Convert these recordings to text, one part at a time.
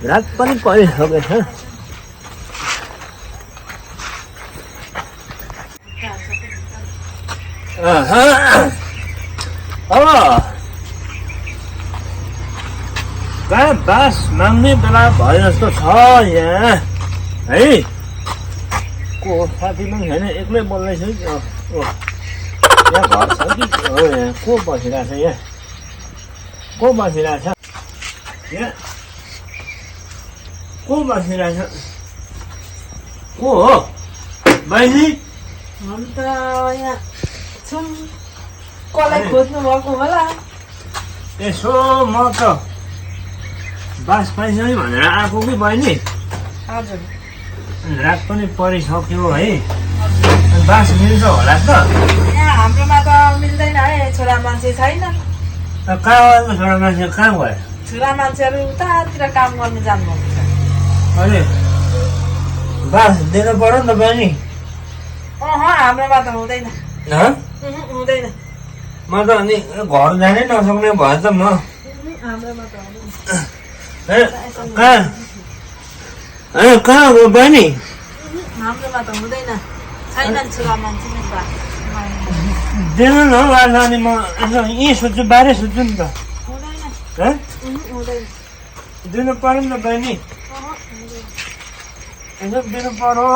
रात पनि परिसकेछ अब कहाँ बास माग्ने बेला भयो जस्तो छ यहाँ है को साथी पनि छैन एक्लै बोल्दैछु यहाँ घर छ कि यहाँ को बसिरहेछ यहाँ को बसिरहेछ यहाँ को बसिरहेछ को हो बहिनी हम त यहाँ छौँ कसलाई खोज्नु भएको होला यसो म त बास पाइछ है भनेर आएको कि बहिनी हजुर रात पनि परिसक्यो है बास मिल्छ होला त यहाँ हाम्रोमा त मिल्दैन है छोरा मान्छे छैन कहाँ छोरा मान्छे कहाँ गयो छोरा मान्छेहरू उतातिर काम गर्नु जानुभएको छ अनि बास दिनु पर्यो नि त बहिनी हाम्रोमा त हुँदैन हुँदैन म त अनि घर जानै नसक्ने भयो त म हाम्रोमा त हुँदैन कहाँ हो बहिनी हाम्रोमा त हुँदैन छैनन् छोरा मान्छे नै दिनु न हौ आज अनि म यसो यहीँ सुत्छु बाहिरै सुत्छु नि त हुँदैन हुँदैन दिनु पर्यो नि त बहिनी यसो दिनु पर्यो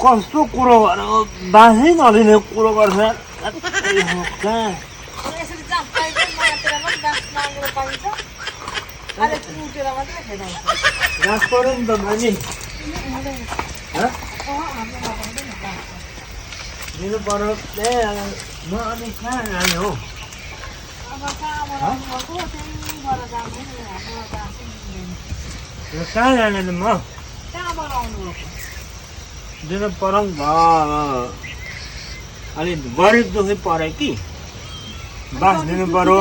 कस्तो कुरो गरेर बासै नलिने कुरो गर्छ कहाँ यसरी जाम पाइन्छ मात्र पनि बास मागेर पाइन्छ अहिले उठेर मात्रै खेदाउँछ राख पर्यो नि त बहिनी दिनु पर्यो ए म अनि कहाँ जाने हो अब कहाँबाट गएको त्यहीँबाट जानु हाम्रोबाट आएको कहाँ जाने त म कहाँबाट आउनुभएको दिनु पर्यो नि त अलि गरिब दुखी पऱ्यो कि बास दिनु पर्यो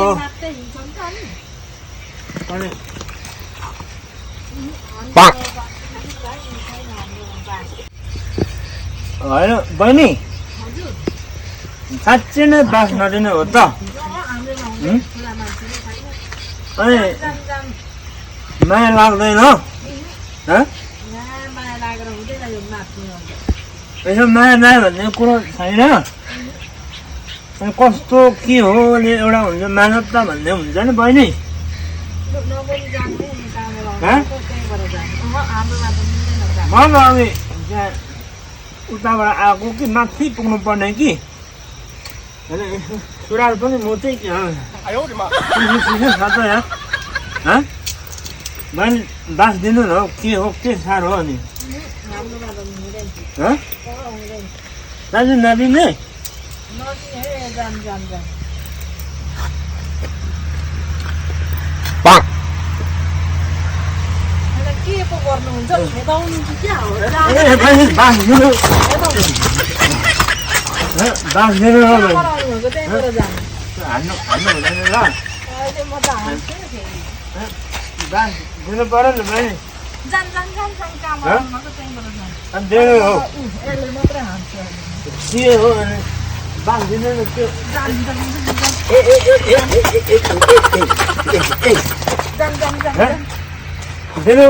अनि होइन बहिनी साँच्चै नै बास नदिने हो त अनि माया लाग्दैन यसो माया माया भन्ने कुरो छैन अनि कस्तो के हो अनि एउटा हुन्छ मानवता भन्ने हुन्छ नि बहिनी म त अनि त्यहाँ उताबाट आएको कि माथि पुग्नु पर्ने कि होइन सुराल पनि म चाहिँ छ त यहाँ बहिनी बास दिनु न हौ के हो के साह्रो हो अनि दाजु नदिने के पो गर्नुहुन्छ खेदाउनु क्या हो बास दिनु बास दिनु हान्नु हुँदैन ल म त हान्छु बास दिनु पर्यो नि बहिनी जान काम गर्नु त्यहीँबाट जानु अनि दिनु हौ यसले मात्रै हान्छ के हो अनि बास दिनु न त्यो दिनु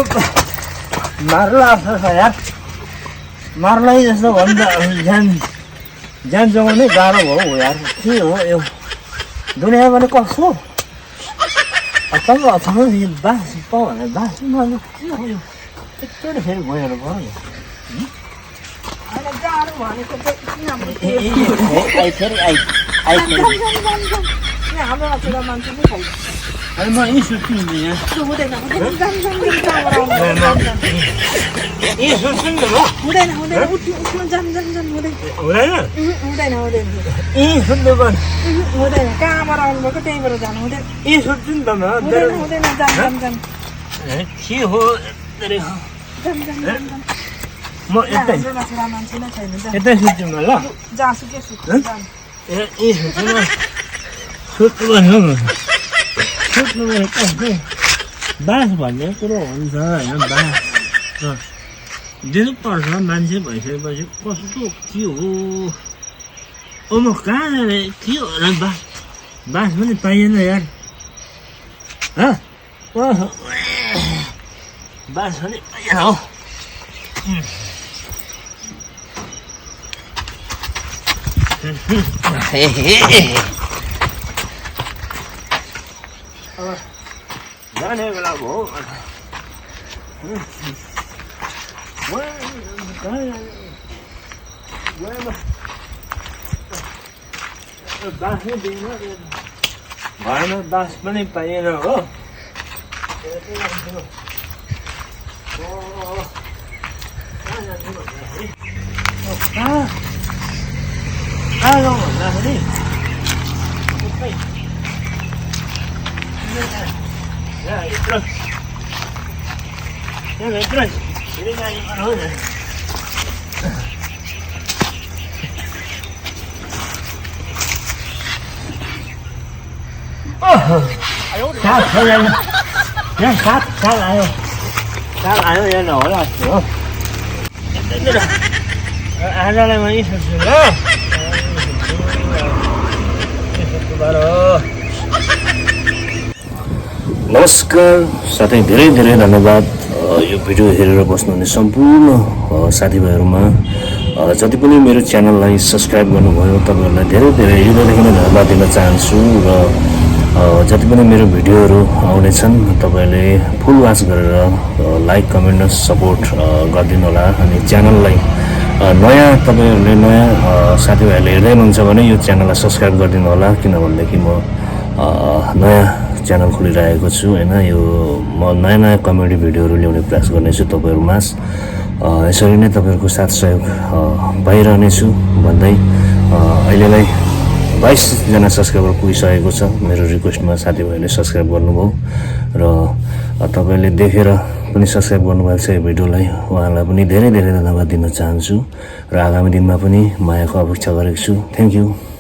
मार्नु लाग्छ यार मार्लै जस्तो भयो नि त ज्यान जोगाउनै गाह्रो भयो यार के हो यो दुनियाँ पनि कस्तो अचम्म बास पाउ भने बास मार्नु के हो यो एकचोटि फेरि गएर भयो नि हाम्रोमा छोरा मान्छे नै छैन अनि म यहीँ सुत्छु नि यहाँ हुँदैन यहीँ सुत्छु नि त म हुँदैन उठ्नु जान हुँदैन यहीँ सुत्नु पर्छ हुँदैन कहाँबाट आउनुभएको त्यहीँबाट जानु हुँदैन यहीँ सुत्छु नि त म हुँदैन जान के हो म यतै छोरा मान्छे नै छैन यतै सुत्छु न ल जहाँसुकै सुत्नु यहीँ सुत्छु न सुत्नु भन्नु सुत्नु कस्तो बास भन्ने कुरो हुन्छ होइन बास दिनुपर्छ मान्छे भइसकेपछि कस्तो के हो म कहाँ जाने के हो र बास पनि पाइएन यार बास पनि पाइएन हो जाने बेला भयो घरमा बास पनि पाइएन हो कहाँ जाउँ भन्दाखेरि साग आयो यहाँ होला हो आजलाई पनि सोध्छु ल नमस्कार साथै धेरै धेरै धन्यवाद यो भिडियो हेरेर बस्नुहुने सम्पूर्ण साथीभाइहरूमा जति पनि मेरो च्यानललाई सब्सक्राइब गर्नुभयो तपाईँहरूलाई धेरै धेरै हृदयदेखि नै धन्यवाद दिन चाहन्छु र जति पनि मेरो भिडियोहरू आउनेछन् तपाईँले फुल वाच गरेर लाइक कमेन्ट र सपोर्ट गरिदिनु होला अनि च्यानललाई नयाँ तपाईँहरूले नयाँ साथीभाइहरूले हेर्दै हुनुहुन्छ भने यो च्यानललाई सब्सक्राइब गरिदिनु होला किनभनेदेखि म नयाँ च्यानल खोलिरहेको छु होइन यो म नयाँ नयाँ कमेडी भिडियोहरू ल्याउने प्रयास गर्नेछु तपाईँहरूमा यसरी नै तपाईँहरूको साथ सहयोग पाइरहनेछु भन्दै अहिलेलाई 22जना सब्सक्राइबर पुगिसकेको छ मेरो रिक्वेस्टमा साथीभाइहरूले सब्सक्राइब गर्नुभयो र तपाईँले देखेर पनि सब्सक्राइब गर्नुभएको छ यो भिडियोलाई उहाँलाई पनि धेरै धेरै धन्यवाद दिन चाहन्छु र आगामी दिनमा पनि मायाको अपेक्षा गरेको छु थ्याङ्क यू